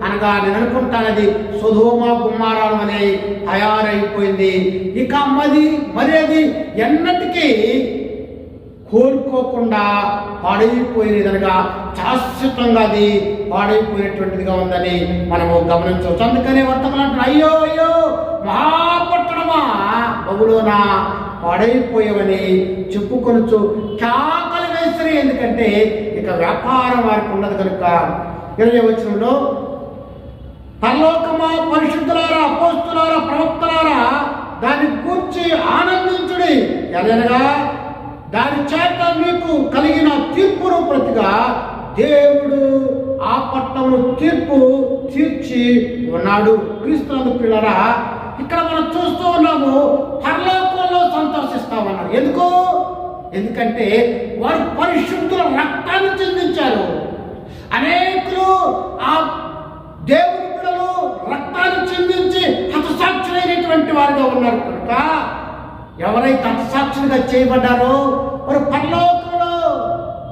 అనగా నేను అనుకుంటానది సొదొమ గుమ్మారాలు అనే తయారైపోయింది. ఇక మరి అది ఎన్నటికీ కోరుకోకుండా పాడైపోయినదనగా శాశ్వతంగా అది పాడైపోయినటువంటిదిగా ఉందని మనము గమనించవచ్చు. అందుకనే వర్తకులు అంటారు, అయ్యో అయ్యో మహాపట్టణమా, బబులోనా పాడైపోయేవని చెప్పుకొనొచ్చు కేకలు వేసిరి. ఎందుకంటే ఇక వ్యాపారం వారికి ఉన్నది కనుక. 20వ వచనంలో, పరలోకమా, పరిశుద్ధులారా, అపోస్తులారా, ప్రవక్తలారా, దాన్ని కూర్చి ఆనందించు అనగా దాని చేత మీకు కలిగిన తీర్పును ప్రతిగా దేవుడు ఆ పట్టణము తీర్పు తీర్చి ఉన్నాడు. క్రీస్తునందు పిల్లరా, ఇక్కడ మనం చూస్తూ ఉన్నాము, పరలోకంలో సంతోషిస్తామన్నారు. ఎందుకంటే వారు పరిశుద్ధుల రక్తాన్ని చెందించారు. అనేకులు ఆ దేవుని బిడ్డలు రక్తాన్ని చెందించి హతసాక్షులైనటువంటి వారుగా ఉన్నారు కనుక ఎవరైతే హతసాక్షులుగా చేయబడ్డారో వారు పరలోకంలో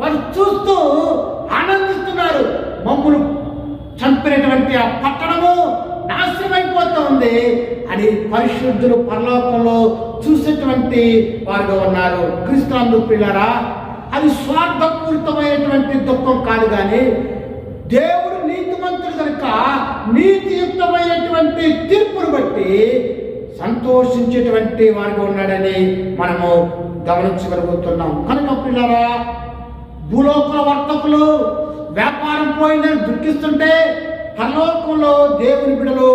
వారు చూస్తూ ఆనందిస్తున్నారు. మమ్మును చంపినటువంటి ఆ పట్టణము నాశనం అయిపోతుంది అని పరిశుద్ధులు పరలోకంలో చూసేటువంటి వారుగా ఉన్నారు. క్రీస్తునందు ప్రియులారా, అది స్వార్థపూరితమైనటువంటి దుఃఖం కాదు, కానీ దేవుడు నీతిమంతుడు కనుక నీతియుక్తమైనటువంటి తీర్పును బట్టి సంతోషించేటువంటి వారిగా ఉన్నాడని మనము గమనించగలుగుతున్నాం. కనుక పిల్లరా, భూలోకంలో వర్తకులు వ్యాపారం పోయిందని దుఃఖిస్తుంటే పరలోకంలో దేవుని బిడ్డలు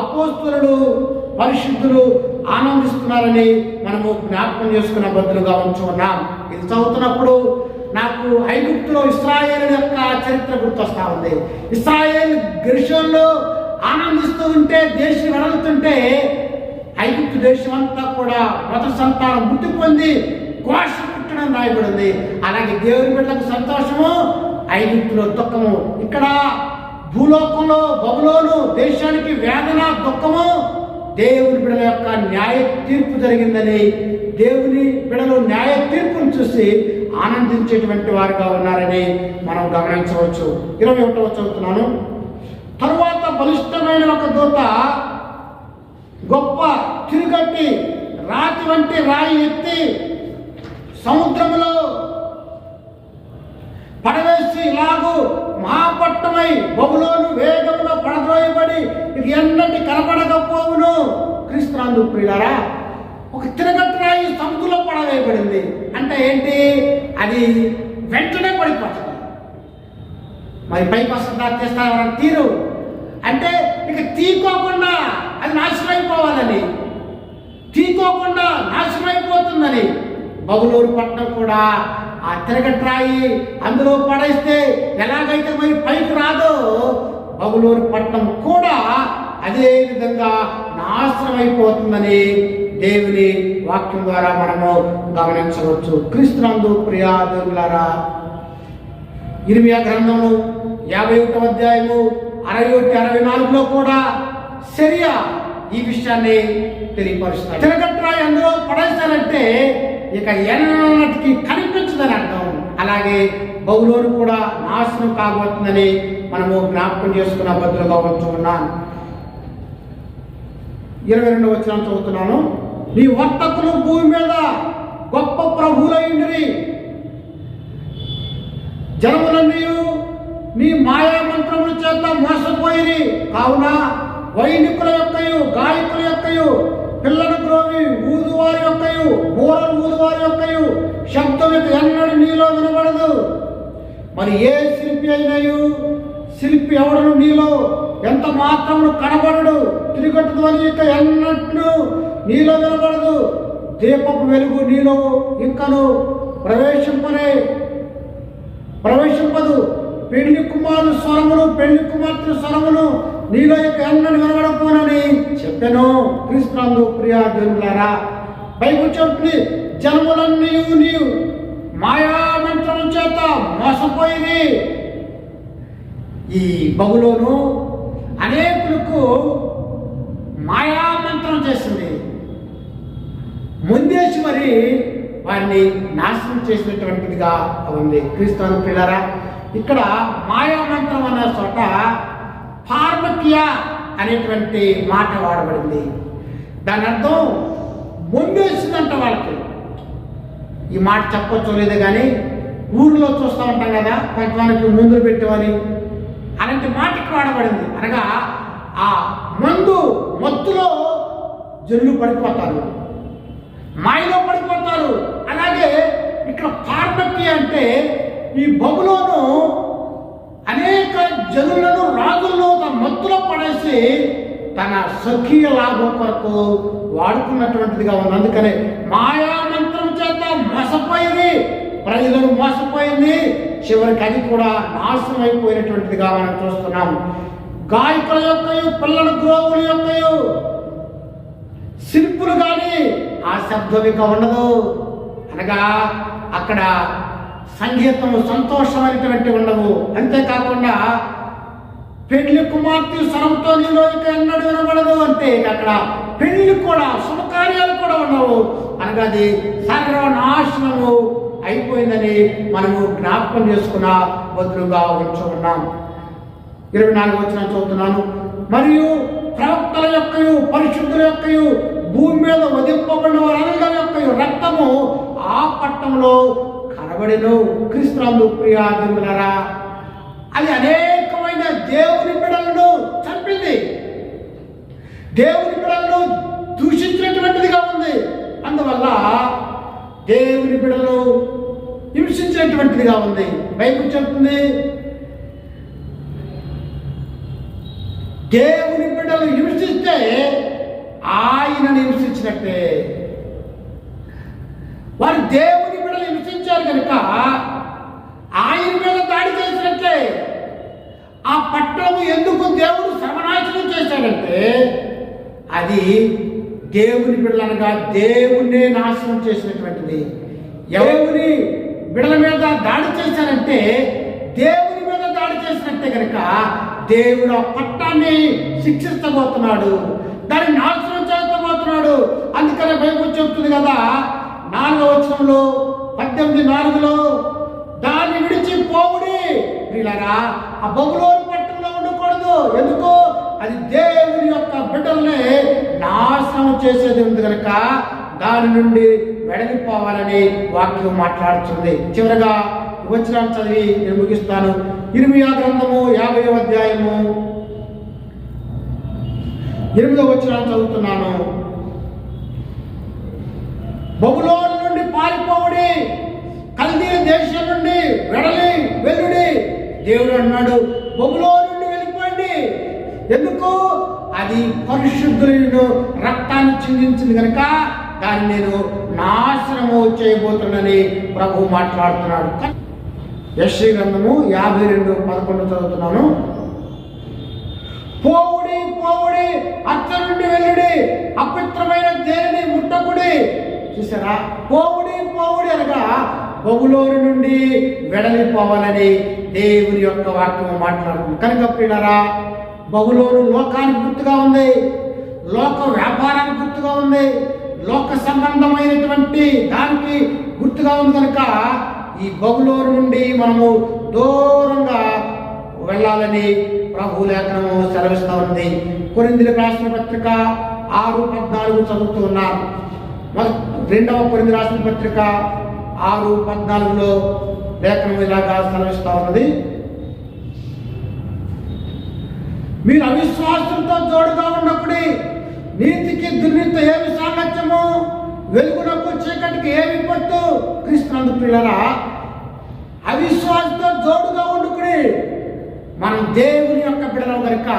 అపోస్తులు పరిశుద్ధులు ఆనందిస్తున్నారని మనము జ్ఞాపకం చేసుకున్న బదులుగా ఉంచుకున్నాం. ఇది చదువుతున్నప్పుడు నాకు ఐగుప్తులో ఇశ్రాయేలు యొక్క చరిత్ర గుర్తొస్తా ఉంది. ఇశ్రాయేలు గిర్షోన్లో ఆనందిస్తూ ఉంటే, దేశం వెడలుతుంటే ఐగుప్తు దేశం అంతా కూడా మొదటి సంతానం మృతి పొంది ఘోష పుట్టడం రాయబడింది. అలాగే దేవుని బిడ్డలకు సంతోషము, ఐగుప్తులో దుఃఖము. ఇక్కడ భూలోకంలో బబులోను దేశానికి వేదన దుఃఖము, దేవుని బిడ్డల యొక్క న్యాయ తీర్పు జరిగిందని దేవుని బిడ్డలు న్యాయ తీర్పును చూసి ఆనందించేటువంటి వారుగా ఉన్నారని మనం గమనించవచ్చు. 21వ చదువుతున్నాను. తరువాత బలిష్టమైన ఒక దూత గొప్ప తిరుగట్టి రాతి వంటి రాయి ఎత్తి సముద్రములో పడవేసి ఇలాగూ మహాపట్టమై బబులోను వేగంలో పడద్రోయబడి ఇది ఎన్నటి కనపడకపోవును. క్రీస్తునందు ప్రియులారా, ఒక తిరగట్టు రాయి సముద్రంలో పడవేయబడింది అంటే ఏంటి? అది వెంటనే పడిపోతుంది. మరి పైకి వస్తుందా తీస్తారని తీరు అంటే ఇక తీకోకుండా అది నాశనం అయిపోవాలని, తీకోకుండా నాశనం అయిపోతుందని బబులోను పట్టణం కూడా ఆ తిరగట్రాయి అందులో పడేస్తే ఎలాగైతే మరి పైకి రాదో బబులోను పట్టణం కూడా అదే విధంగా నాశనం అయిపోతుందని దేవుని వాక్యం ద్వారా మనము గమనించవచ్చు. క్రీస్తునందు ప్రియా దేవులారా, ఇర్మియా గ్రంథము 51వ అధ్యాయము 61-64లో కూడా సిరియా ఈ విషయాన్ని తెలియపరుస్తారు. తిరగట్రాయి అందులో పడేస్తారంటే ఇక ఎన్నటికి కనిపించదని అర్థం. అలాగే బబులోను కూడా నాశనం కాబోతుందని మనము జ్ఞాపకం చేసుకున్న బదులుగా ఉంచుకున్నాను. 22వ వచనం చదువుతున్నాను. నీ వర్తకులు భూమి మీద గొప్ప ప్రభువులైండిరి, జనములన్నీ నీ మాయా మంత్రముల చేత మోసపోయిరి. కావున వైనికుల యొక్కయు గాయకుల యొక్కయు పిల్లల గ్రోవి ఊదువారి యొక్కయు బూరలు ఊదువారి యొక్కయు శబ్దం ఎన్నడూ నీలో వినబడదు. మరి ఏ శిల్పి అయినయు శిల్పి ఎవడను నీలో ఎంత మాత్రము కనబడడు. తిరిగట్టు ధ్వని ఇక ఎన్నట్లు నీలో వినబడదు. దీపపు వెలుగు నీలో ఇంకను ప్రవేశింపదు. పెళ్లి కుమారుడు స్వరమును పెళ్లి కుమార్తె స్వరమును నీలో యొక్క ఎన్నడూ వినబడకపోనని చెప్పాను. క్రీస్తునందు ప్రియా దేవులారా, బైబిల్ చెప్తుంది, జనములన్నీ నీవు మాయా మంత్రం చేత మోసపోయింది. ఈ బబులోను అనేకులకు మాయా మంత్రం చేసింది, ముందేసి మరి వారిని నాశనం చేసినటువంటిదిగా ఉంది. క్రీస్తునందు ప్రియులారా, ఇక్కడ మాయామంత్రం అనే చోట ఫార్మకియా అనేటువంటి మాట వాడబడింది. దాని అర్థం బొంబేసిందంట వాళ్ళకి. ఈ మాట చెప్పొచ్చో లేదో కానీ ఊరిలో చూస్తూ ఉంటాం కదా, కొంతమందికి ముందులు పెట్టేవని, అలాంటి మాటకి వాడబడింది. అనగా ఆ మందు మత్తులో జనులు పడిపోతారు, మాయలో పడిపోతారు. అలాగే ఇక్కడ ఫార్మకియా అంటే ఈ బబులోను అనేక జనులను రాజులను తన మత్తులో పడేసి తన స్వకీయ లాభం కొరకు వాడుకున్నటువంటిదిగా ఉంది. అందుకనే మాయా మంత్రం చేత ప్రజలను మోసపోయింది. చివరికి అది కూడా నాశనం అయిపోయినటువంటిదిగా మనం చూస్తున్నాం. గాయకుల యొక్కయు పిల్లల గ్రోవుల యొక్కయు శిల్పులు కానీ ఆ శబ్దం ఇక ఉండదు. అనగా అక్కడ సంగీతం సంతోషమైనటువంటి ఉండవు. అంతేకాకుండా పెళ్లి కుమార్తె స్వరంతో నీలో ఇక ఎన్నడూ వినబడదు. అంటే అక్కడ పెళ్లి కూడా శుభకార్యాలు కూడా ఉండవు. అనగా అది సర్వనాశనము అయిపోయిందని మనము జ్ఞాపకం చేసుకున్న బదులుగా ఉంచుకున్నాం. 24 వచనం చదువుతున్నాను. మరియు ప్రవక్తల యొక్కయు పరిశుద్ధుల యొక్కయు భూమి మీద వధింపబడిన వారందరి యొక్కయు రక్తము ఆ పట్టణంలో కనబడెను. క్రీస్తునందు ప్రియా దేవులారా, అది అనేకమైన దేవుని బిడ్డలను చంపింది, దేవుని బిడ్డలను దూషించినటువంటిదిగా ఉంది. అందువల్ల దేవుని బిడ్డలు హింసించినటువంటిదిగా ఉంది. బైబిల్ చెప్తుంది, దేవుని బిడ్డలు హింసిస్తే ఆయనను హింసించినట్టే. వారు దేవుని బిడ్డలు హింసించారు కనుక ఆయన మీద దాడి చేసినట్లే. ఆ పట్టణము ఎందుకు దేవుడు సర్వనాశనం చేశాడంటే అది దేవుని బిడ్డలనగా దేవుణ్ణే నాశనం చేసినటువంటిది. దేవుని బిడ్డల మీద దాడి చేశారంటే దేవుని మీద దాడి చేసినట్టే కనుక దేవుడు ఆ పట్టాన్ని శిక్షించబోతున్నాడు, దాన్ని నాశనం చేయబోతున్నాడు. అందుకనే బైబిల్ చెప్తుంది కదా 4వ వచనంలో 18:4లో దాన్ని విడిచి పోవుడి. వీళ్ళరా ఆ బబులోను పట్టణంలో ఉండకూడదు. ఎందుకు? అది దేవుని యొక్క బిడ్డల్ని నాశనం చేసేది ఉంది కనుక దాని నుండి వెడలిపోవాలని వాక్యం మాట్లాడుతుంది. చివరగా వచనాన్ని చదివి నేను ముగిస్తాను. ఇర్మియా గ్రంథము 50వ అధ్యాయము 8వ వచనాన్ని చదువుతున్నాను. బబులోను నుండి పారిపోవుడి, కల్దీయ దేశం నుండి వెల్లుడి. దేవుడు అన్నాడు, బబులోను నుండి వెళ్ళిపోండి. ఎందుకు? అది పరిశుద్ధులను రక్తాన్ని చిందించింది కనుక దాన్ని నేను నాశనము చేయబోతున్నానని ప్రభు మాట్లాడుతున్నాడు. యెషయా గ్రంథము 52:11 చదువుతున్నాను. పోవుడి పోవుడి, అత్త నుండి వెళ్ళుడి, అపవిత్రమైన దేనిని ముట్టకుడి. చూసారా, పోవుడి పోవుడి అనగా బబులోను నుండి వెడలిపోవాలని దేవుని యొక్క వాక్యం మాట్లాడుతుంది. కనుక ప్రియులారా, బబులోను లోకానికి గుర్తుగా ఉంది, లోక వ్యాపారానికి గుర్తుగా ఉంది, లోక సంబంధమైనటువంటి దానికి గుర్తుగా ఉంది. కనుక ఈ బబులోను నుండి మనము దూరంగా వెళ్ళాలని ప్రభు లేఖనము సెలవిస్తూ ఉంది. కొరింథీయులకు రాసిన పత్రిక 6:14 చదువుతూ ఉన్నారు. 2వ కొరింథీ రాసిన పత్రిక 6:14లో లేఖనం ఇలాగా సెలవిస్తూ ఉన్నది. మీరు అవిశ్వాసంతో జోడుగా ఉన్నప్పుడు నీతికి దుర్నీతితో ఏమి సామర్థ్యము, వెలుగునకు చీకటికి ఏమి పట్టు. క్రీస్తునందు ప్రియులారా, అవిశ్వాసంతో జోడుగా ఉండుకుని మనం దేవుని యొక్క బిడ్డలం కనుక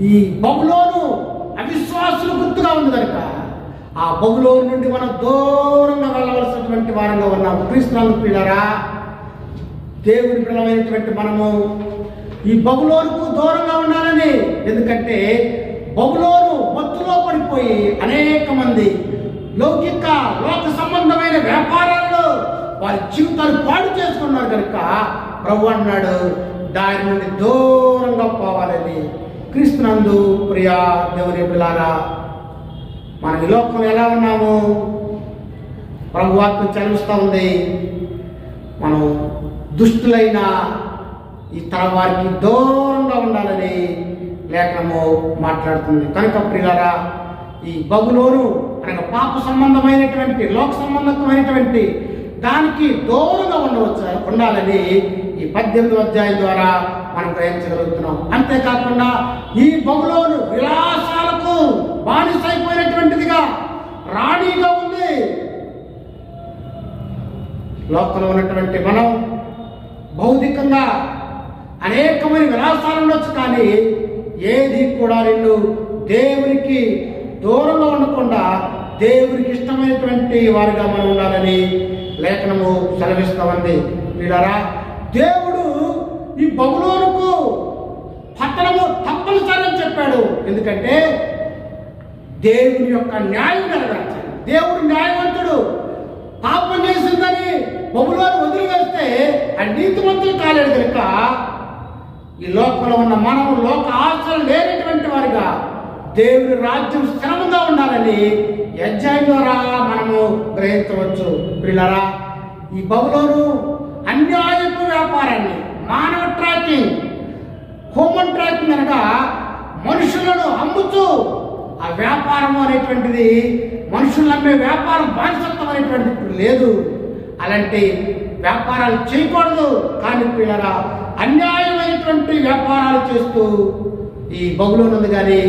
ఈ బబులోను అవిశ్వాసులు గుర్తుగా ఉంది కనుక ఆ బబులోను నుండి మనం దూరంగా వెళ్ళవలసినటువంటి వారంగా ఉన్నాం. క్రీస్తునందు ప్రియులారా, దేవుని బిడ్డలమైనటువంటి మనము ఈ బబులోనుకు దూరంగా ఉండాలని. ఎందుకంటే బబులోను మత్తులో పడిపోయి అనేక మంది లోక సంబంధమైన వ్యాపారాల్లో వారి జీవితాలు పాడు చేసుకున్నారు కనుక ప్రభు అన్నాడు దాని నుండి దూరంగా పోవాలని. క్రీస్తునందు ప్రియా దేవుని పిల్లారా, మన ఈ లోకంలో ఎలా ఉన్నాము? ప్రభు వాక్యం చదివిస్తూ ఉంది, మనం దుష్టులైన ఈ తరం వారికి దూరంగా ఉండాలని లేఖనము మాట్లాడుతుంది. కనుక ప్రియులారా, ఈ బబులోను అనగా పాప సంబంధమైనటువంటి లోక సంబంధమైనటువంటి దానికి దూరంగా ఉండాలని ఈ 18వ అధ్యాయం ద్వారా మనం గ్రహించగలుగుతున్నాం. అంతేకాకుండా ఈ బబులోను విలాసాలకు బానిసైపోయినటువంటిదిగా రాణిగా ఉంది. లోకంలో ఉన్నటువంటి మనం భౌతికంగా అనేకమైన విలాసాలు ఉండొచ్చు, కానీ ఏది కూడా నిన్ను దేవునికి దూరంగా ఉండకుండా దేవునికి ఇష్టమైనటువంటి వారిగా మనం ఉండాలని లేఖనము సెలవిస్తా ఉంది. వీళ్ళరా, దేవుడు ఈ బబులోనుకు పట్టణము తప్పనిసరి అని చెప్పాడు. ఎందుకంటే దేవుని యొక్క న్యాయం నెరవేర్చాలి. దేవుడు న్యాయవంతుడు. పాపం చేసిందని బబులోను వదిలివేస్తే ఆ నీతిమంతులు కాలేడు కనుక ఈ లోకంలో ఉన్న మనము లోక ఆశలు లేనటువంటి వారిగా దేవుని రాజ్యం స్థిరంగా ఉండాలని అధ్యాయం ద్వారా మనము గ్రహించవచ్చు. పిల్లరా, ఈ బబులోను అన్యాయపు వ్యాపారాన్ని, మానవ ట్రాకింగ్, హ్యూమన్ ట్రాకింగ్ అనగా మనుషులను అమ్ముతూ ఆ వ్యాపారం అనేటువంటిది, మనుషులను అమ్మే వ్యాపారం బానిసత్వం అనేటువంటిది ఇప్పుడు లేదు. అలాంటి వ్యాపారాలు చేయకూడదు. కానీ పిల్లరా, అన్యాయమైనటువంటి వ్యాపారాలు చేస్తూ ఈ బబులోను ఉంది. కానీ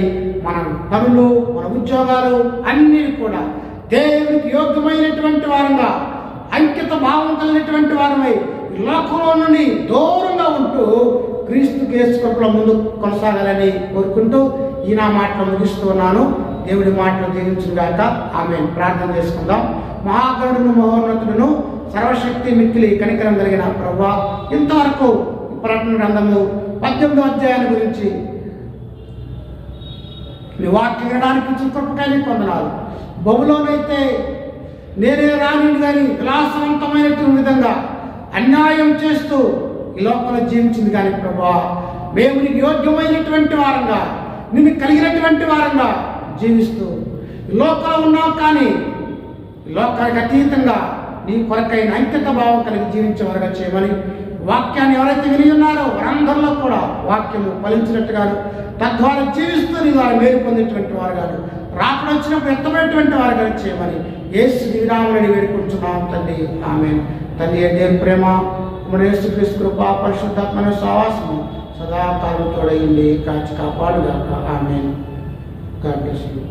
మన పనులు, మన ఉద్యోగాలు అన్నీ కూడా దేవునికి యోగ్యమైనటువంటి వారంగా, అంకిత భావం కలిగినటువంటి వారమై లోకంలో నుండి దూరంగా ఉంటూ క్రీస్తుకి యేసుకృపలో ముందు కొనసాగాలని కోరుకుంటూ ఈ నా మాటలు ముగిస్తూ ఉన్నాను. దేవుడి మాటలు దీవించుగాక. ఆమేన్. ప్రార్థన చేసుకుందాం. మహాగణుడును, మహోన్నతుడును, సర్వశక్తి మిక్కిలి కనికరం కలిగిన ప్రభువా, ఇంతవరకు ప్రకటన గ్రంథము 18వ అధ్యాయాన్ని గురించి నీ వాక్యం వినడానికి కృపకై పొందనాలు. బబులోనైతే నేనే రాని కానీ విలాసవంతమైనటువంటి విధంగా అన్యాయం చేస్తూ ఈ లోకంలో జీవించింది. కానీ ప్రభువా, మేము నీకు యోగ్యమైనటువంటి వారంగా, నిన్ను కలిగినటువంటి వారంగా జీవిస్తూ ఈ లోకంలో ఉన్నావు. కానీ ఈ లోకానికి అతీతంగా నీ కొరకైన అంకిత భావం కలిగి జీవించే వారుగా చేయమని, వాక్యాన్ని ఎవరైతే విని ఉన్నారో వారందరిలో కూడా వాక్యము ఫలించినట్టుగాను, తద్వారా జీవిస్తూ నీ వారు మేలు పొందేటువంటి వారు గాను, రాకడ వచ్చినప్పుడు ఎత్తమైనటువంటి వారు గాను చేయమని యేసు దివినామని వేడుకుంటున్నాం తండ్రి. ఆమేన్. తండ్రి దేవుని ప్రేమ, మన యేసుక్రీస్తు కృప, పరిశుద్ధాత్మ సహవాసము సదాకాలం తోడైంది, కాచి కాపాడుగాక. ఆమేన్. God bless you.